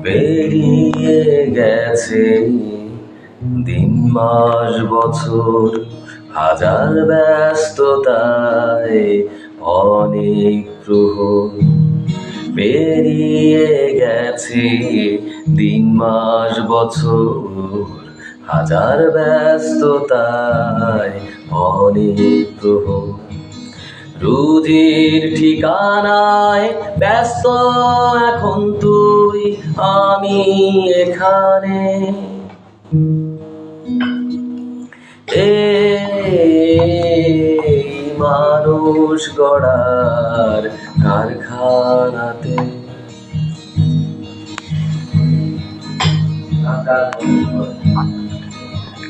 পেরিয়ে গেছে দিন মাস বছর, হাজার ব্যস্ততায় অনেক প্রহর। পেরিয়ে গেছে দিন মাস বছর, হাজার ব্যস্ততায় অনেক প্রহর। রুজির ঠিকানায় ব্যস্ত এখন তুই, আমি এখানে। এই মানুষ গড়ার কারখানাতে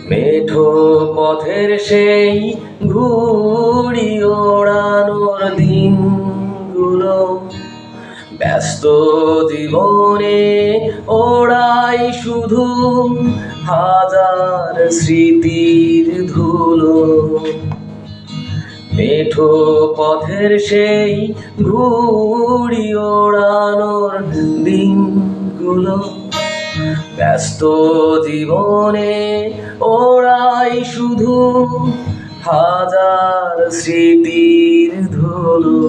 মেঠো পথের সেই ঘুড়ি ওড়ানোর দিনগুলো, ব্যস্ত জীবনে ওড়াই শুধু হাজার স্মৃতির ধুলো। মেঠো পথের সেই ঘুড়ি ওড়ানোর দিনগুলো, ব্যস্ত জীবনে ওড়াই শুধু হাজার স্মৃতির ধুলো।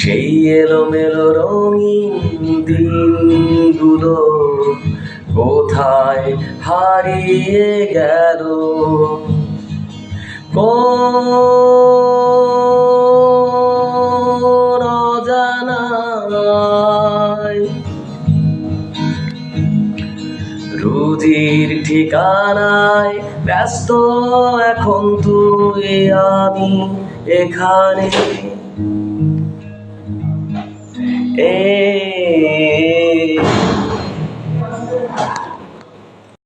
সেই এলোমেলো রঙিন দিনগুলো কোথায় হারিয়ে গেল? কোন অজানায় রুজির ঠিকানায় ব্যস্ত এখন তুই, আমি এখানে।